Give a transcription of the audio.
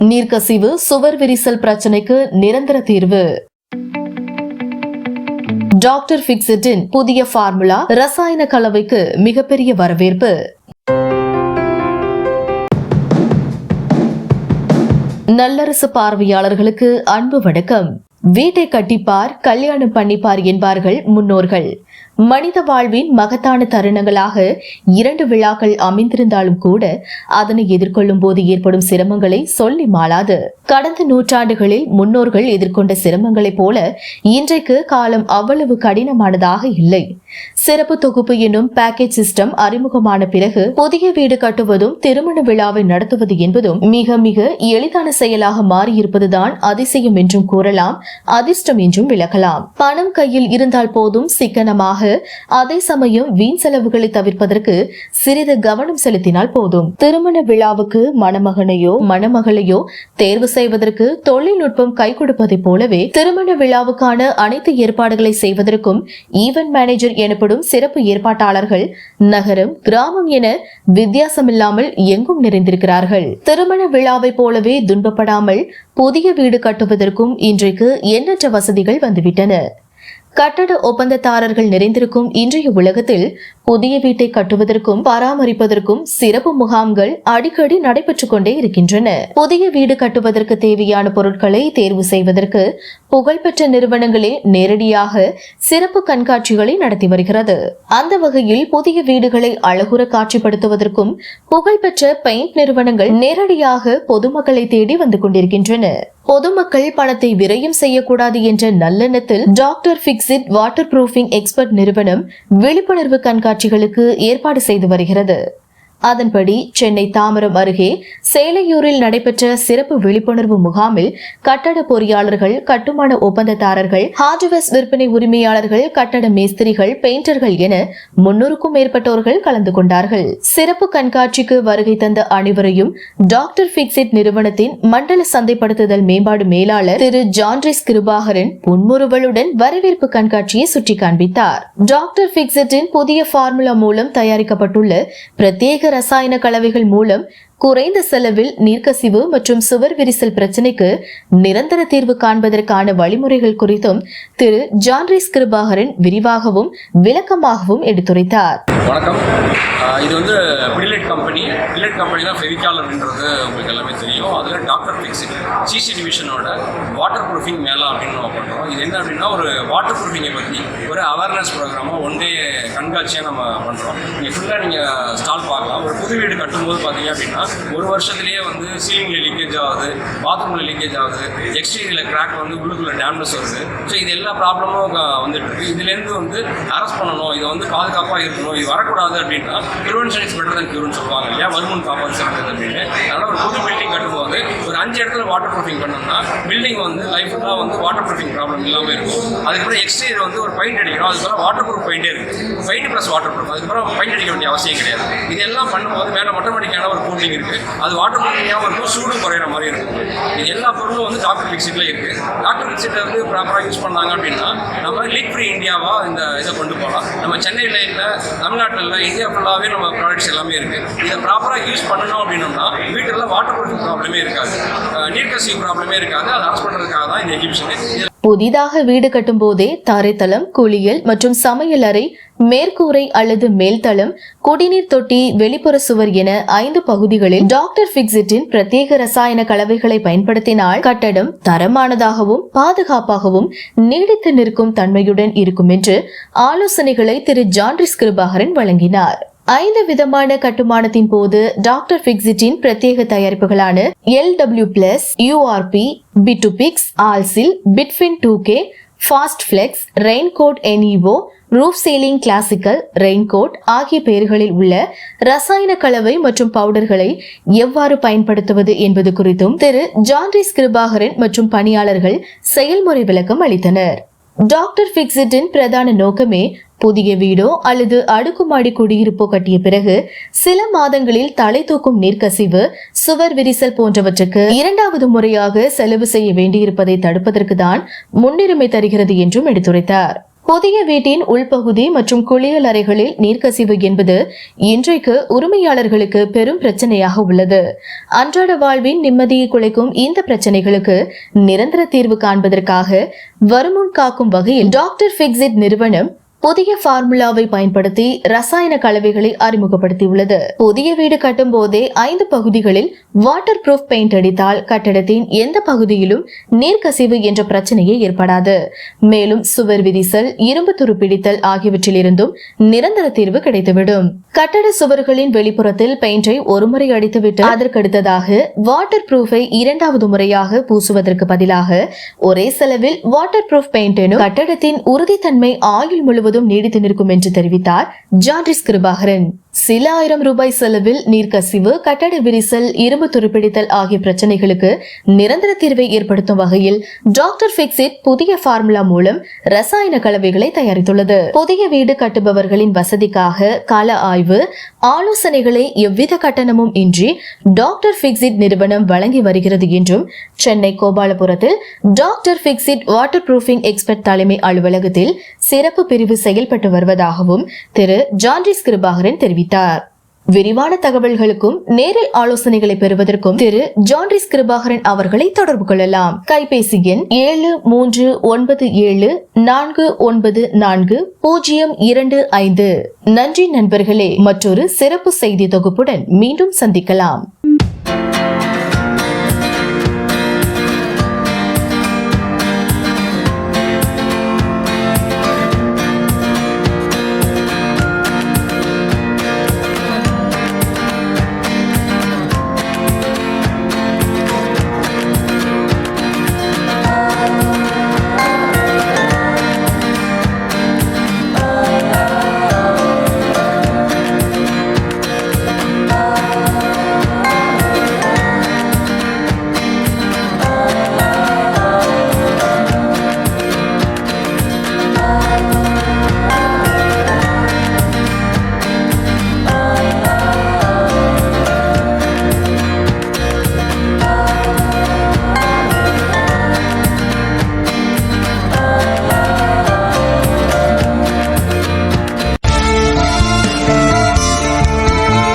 நீர்க்கசிவு சுவர் விரிசல் பிரச்சனைக்கு நிரந்தர தீர்வு. டாக்டர் ஃபிக்ஸிட்டின் புதிய ஃபார்முலா ரசாயன கலவைக்கு மிகப்பெரிய வரவேற்பு. நல்லரசு பார்வையாளர்களுக்கு அன்பு வணக்கம். வீட்டை கட்டிப்பார், கல்யாணம் பண்ணிப்பார் என்பார்கள் முன்னோர்கள். மனித வாழ்வின் மகத்தான தருணங்களாக 2 விழாக்கள் அமைந்திருந்தாலும் கூட அதனை எதிர்கொள்ளும் போது ஏற்படும் சிரமங்களை சொல்லி மாளாது. கடந்த நூற்றாண்டுகளில் முன்னோர்கள் எதிர்கொண்ட சிரமங்களைப் போல இன்றைக்கு காலம் அவ்வளவு கடினமானதாக இல்லை. சிறப்பு தொகுப்பு என்னும் பேக்கேஜ் சிஸ்டம் அறிமுகமான பிறகு புதிய வீடு கட்டுவதும் திருமண விழாவை நடத்துவது என்பதும் மிக மிக எளிதான செயலாக மாறியிருப்பதுதான் அதிசயம் என்றும் கூறலாம், அதிர்ஷ்டம் என்றும் விளக்கலாம். பணம் கையில் இருந்தால் போதும் சிக்கனமாக, அதே சமயம் வீண் செலவுகளை தவிர்ப்பதற்கு சிறிது கவனம் செலுத்தினால் போதும். திருமண விழாவுக்கு மணமகனையோ மணமகளையோ தேர்வு செய்வதற்கு தொழில்நுட்பம் கை கொடுப்பதை போலவே திருமண விழாவுக்கான அனைத்து ஏற்பாடுகளை செய்வதற்கும் ஈவென்ட் மேனேஜர் எனப்படும் சிறப்பு ஏற்பாட்டாளர்கள் நகரம், கிராமம் என வித்தியாசமில்லாமல் எங்கும் நிறைந்திருக்கிறார்கள். திருமண விழாவை போலவே துன்பப்படாமல் புதிய வீடு கட்டுவதற்கும் இன்றைக்கு எண்ணற்ற வசதிகள் வந்துவிட்டன. கட்டட ஒப்பந்ததாரர்கள் நிறைந்திருக்கும் இன்றைய உலகத்தில் புதிய வீட்டை கட்டுவதற்கும் பராமரிப்பதற்கும் சிறப்பு முகாம்கள் அடிக்கடி நடைபெற்றுக் கொண்டே இருக்கின்றன. புதிய வீடு கட்டுவதற்கு தேவையான பொருட்களை தேர்வு செய்வதற்கு புகழ்பெற்ற நிறுவனங்களே நேரடியாக சிறப்பு கண்காட்சிகளை நடத்தி வருகிறது. அந்த வகையில் புதிய வீடுகளை அழகுற காட்சிப்படுத்துவதற்கும் புகழ்பெற்ற பெயிண்ட் நிறுவனங்கள் நேரடியாக பொதுமக்களை தேடி வந்து கொண்டிருக்கின்றன. பொதுமக்கள் பணத்தை விரயம் செய்யக்கூடாது என்ற நல்லெண்ணத்தில் doctor Fixit waterproofing expert நிறுவனம் விழிப்புணர்வு கண்காட்சிகளுக்கு ஏற்பாடு செய்து வருகிறது. அதன்படி சென்னை தாம்பரம் அருகே சேலையூரில் நடைபெற்ற சிறப்பு விழிப்புணர்வு முகாமில் கட்டட பொறியாளர்கள், கட்டுமான ஒப்பந்ததாரர்கள், ஹார்ட்வேர்ஸ் விற்பனை உரிமையாளர்கள், கட்டட மேஸ்திரிகள், பெயிண்டர்கள் என 300க்கும் மேற்பட்டோர்கள் கலந்து கொண்டார்கள். சிறப்பு கண்காட்சிக்கு வருகை தந்த அனைவரையும் டாக்டர் ஃபிக்ஸிட் நிறுவனத்தின் மண்டல சந்தைப்படுத்துதல் மேம்பாடு மேலாளர் திரு ஜான்ரிஸ் கிருபாகரன் புன்முறுவலுடன் வரவேற்பு கண்காட்சியை சுற்றி காண்பித்தார். டாக்டர் ஃபிக்ஸிட்டின் புதிய ஃபார்முலா மூலம் தயாரிக்கப்பட்டுள்ள பிரத்யேக ரசாயன கலவைகள் மூலம் குறைந்த செலவில் நீர்க்கசிவு மற்றும் சுவர் விரிசல் பிரச்சனைக்கு நிரந்தர தீர்வு காண்பதற்கான வழிமுறைகள் குறித்தும் திரு ஜான்ரிஸ் கிருபாகரன் விரிவாகவும் விளக்கமாகவும் எடுத்துரைத்தார். வணக்கம். இது வந்து பிடிலைட் கம்பெனி தான் ஃபெவிகால் அப்படின்றது உங்களுக்கு எல்லாமே தெரியும். அதில் டாக்டர் ஃபிக்ஸிட் சிசி டிவிஷனோட வாட்டர் ப்ரூஃபிங் மேலா அப்படின்னு நம்ம பண்ணுறோம். இது என்ன அப்படின்னா ஒரு வாட்டர் ப்ரூஃபிங்கை பற்றி ஒரு அவேர்னஸ் ப்ரோக்ராமாக ஒன் டே கண்காட்சியாக நம்ம பண்ணுறோம். நீங்கள் ஃபுல்லாக நீங்கள் ஸ்டால் பார்க்கலாம். ஒரு புது வீடு கட்டும்போது பார்த்தீங்க அப்படின்னா ஒரு வருஷத்துலேயே வந்து சீலிங்கில் லீக்கேஜ் ஆகுது, பாத்ரூமில் லீக்கேஜ் ஆகுது, எக்ஸ்டீரியரில் கிராக் வந்து உள்ளுக்குள்ளே டேமேஜ் வருது. ஸோ இது எல்லா ப்ராப்ளமும் வந்துட்டு இருக்கு. இதுலேருந்து வந்து அரெஸ்ட் பண்ணணும், இதை வந்து பாதுகாப்பாக இருக்கணும், இது வரக்கூடாது அப்படின்னா ப்ரிவென்ஷன் இஸ் பெட்டர் தென் கியூர்னு சொல்லுவாங்க இல்லையா, வருமுன் காப்பாது சிறந்தது அப்படின்னு. அதனால் ஒரு புது பில்டிங் கட்டும்போது ஒரு 5 இடத்துல வாட்டர் ப்ரூஃபிங் பண்ணோம்னா பில்டிங் வந்து லைஃப்லாம் வந்து வாட்டர் ப்ரூஃபிங் ப்ராப்ளம் இல்லாமல் இருக்கும். அதுக்கப்புறம் எக்ஸ்டீரியர் வந்து ஒரு பெயிண்ட் அடிக்கணும், அதுக்கப்புறம் வாட்டர் ப்ரூஃப் பெயிண்டே இருக்குது, பெயிண்ட் ப்ளஸ் வாட்டர் ப்ரூஃப், அதுக்கப்புறம் பெயிண்ட் அடிக்க வேண்டிய அவசியம் கிடையாது. இதெல்லாம் பண்ணும்போது மேலே ஆட்டோமேட்டிக்கான ஒரு கூலிங் இருக்குது, அது வாட்டர் ப்ரூஃபிங்காகவும் இருக்கும், சூடும் குறையிற மாதிரி இருக்கும். இது எல்லா பொருளும் வந்து டாக்டர் ஃபிக்ஸிட்ல இருக்குது. டாக்டர் ஃபிக்ஸிட்டை வந்து ப்ராப்பராக யூஸ் பண்ணாங்க அப்படின்னா நம்ம லீக் ஃப்ரீ இந்தியாவாக இந்த இதை கொண்டு போகலாம். நம்ம சென்னையில் இல்லை, தமிழ்நாட்டில் இல்லை, இந்தியா ஃபுல்லாகவே நம்ம ப்ராடக்ட்ஸ் எல்லாமே இருக்குது. இதை ப்ராப்பராக யூஸ் பண்ணணும் அப்படின்னோம்னா வீட்டில் வாட்டர் ப்ரூஃபிங் ப்ராப்ளமே இருக்காது, நீர்க்கசிவு ப்ராப்ளமே இருக்காது. அதை அரெஸ்ட் பண்ணுறதுக்காக தான் இந்த எக்ஸிபிஷன். புதிதாக வீடு கட்டும் போதே தரைத்தளம், குளியல் மற்றும் சமையல் அறை, மேற்கூரை அல்லது மேல்தளம், குடிநீர் தொட்டி, வெளிப்புற சுவர் என 5 பகுதிகளில் டாக்டர் ஃபிக்ஸிட்டின் பிரத்யேக ரசாயன கலவைகளை பயன்படுத்தினால் கட்டடம் தரமானதாகவும் பாதுகாப்பாகவும் நீடித்து நிற்கும் தன்மையுடன் இருக்கும் என்று ஆலோசனைகளை திரு ஜான்ரிஸ் கிருபாகரன் வழங்கினார். 5 விதமான கட்டுமானத்தின் போது டாக்டர் ஃபிக்ஸிட்டின் பிரத்யேக தயாரிப்புகளான LW+, URP, Bitupix, ஆல்சில், பிட்ஃபின் 2K, fast flex, raincoat NEO, roof ceiling classical, raincoat ஆகிய பெயர்களில் உள்ள ரசாயன கலவை மற்றும் பவுடர்களை எவ்வாறு பயன்படுத்துவது என்பது குறித்தும் திரு ஜான்ரிஸ் கிருபாகரன் மற்றும் பணியாளர்கள் செயல்முறை விளக்கம் அளித்தனர். டாக்டர் ஃபிக்ஸிட்டின் பிரதான நோக்கமே புதிய வீடோ அல்லது அடுக்குமாடி குடியிருப்போ கட்டிய பிறகு சில மாதங்களில் தலை தூக்கும் நீர்க்கசிவு, சுவர் விரிசல் போன்றவற்றுக்கு 2வது முறையாக செலவு செய்ய வேண்டியிருப்பதை தடுப்பதற்கு தான் முன்னுரிமை தருகிறது என்றும் எடுத்துரைத்தார். புதிய வீட்டின் உள்பகுதி மற்றும் குளியல் அறைகளில் நீர்க்கசிவு என்பது இன்றைக்கு உரிமையாளர்களுக்கு பெரும் பிரச்சனையாக உள்ளது. அன்றாட வாழ்வின் நிம்மதியை குலைக்கும் இந்த பிரச்சனைகளுக்கு நிரந்தர தீர்வு காண்பதற்காக வருமுன் காக்கும் வகையில் டாக்டர் ஃபிக்ஸிட் நிறுவனம் புதிய பார்முலாவை பயன்படுத்தி ரசாயன கலவைகளை அறிமுகப்படுத்தியுள்ளது. புதிய வீடு கட்டும் போதே 5 பகுதிகளில் வாட்டர் ப்ரூஃப் பெயிண்ட் அடித்தால் கட்டடத்தின் எந்த பகுதியிலும் நீர்க்கசிவு என்ற பிரச்சனையே ஏற்படாது. மேலும் சுவர் விரிசல், இரும்பு துருப்பிடித்தல் ஆகியவற்றிலிருந்தும் நிரந்தர தீர்வு கிடைத்துவிடும். கட்டட சுவர்களின் வெளிப்புறத்தில் பெயிண்டை ஒருமுறை அடித்துவிட்டு அதற்கடுத்ததாக வாட்டர் ப்ரூஃபை 2வது முறையாக பூசுவதற்கு பதிலாக ஒரே செலவில் வாட்டர் ப்ரூஃப் பெயிண்ட் எனும் கட்டடத்தின் உறுதித்தன்மை ஆயுள் முழுவதும் நீடித்து நிற்கும் என்று தெரிவித்தார் ஜான்ட்ரிஸ் கிருபாகரன். சில ஆயிரம் ரூபாய் செலவில் நீர்க்கசிவு, கட்டட விரிசல், இரும்பு துருப்பிடித்தல் ஆகிய பிரச்சனைகளுக்கு நிரந்தர தீர்வை ஏற்படுத்தும் வகையில் டாக்டர் ஃபிக்ஸிட் புதிய பார்முலா மூலம் ரசாயன கலவைகளை தயாரித்துள்ளது. புதிய வீடு கட்டுபவர்களின் வசதிக்காக கள ஆய்வு, ஆலோசனைகளை எவ்வித கட்டணமும் இன்றி டாக்டர் ஃபிக்ஸிட் நிறுவனம் வழங்கி வருகிறது என்றும் சென்னை கோபாலபுரத்தில் doctor Fixit waterproofing expert தலைமை அலுவலகத்தில் சிறப்பு பிரிவு செயல்பட்டு வருவதாகவும் திரு ஜான்ட்ரிஸ் கிருபாகரன் தெரிவித்தார். விரிவான தகவல்களுக்கும் நேரில் ஆலோசனைகளை பெறுவதற்கும் திரு ஜான்ட்ரிஸ் கிருபாகரன் அவர்களை தொடர்பு கொள்ளலாம். கைபேசி எண் 7397494025. நன்றி நண்பர்களே. மற்றொரு சிறப்பு செய்தி தொகுப்புடன் மீண்டும் சந்திக்கலாம்.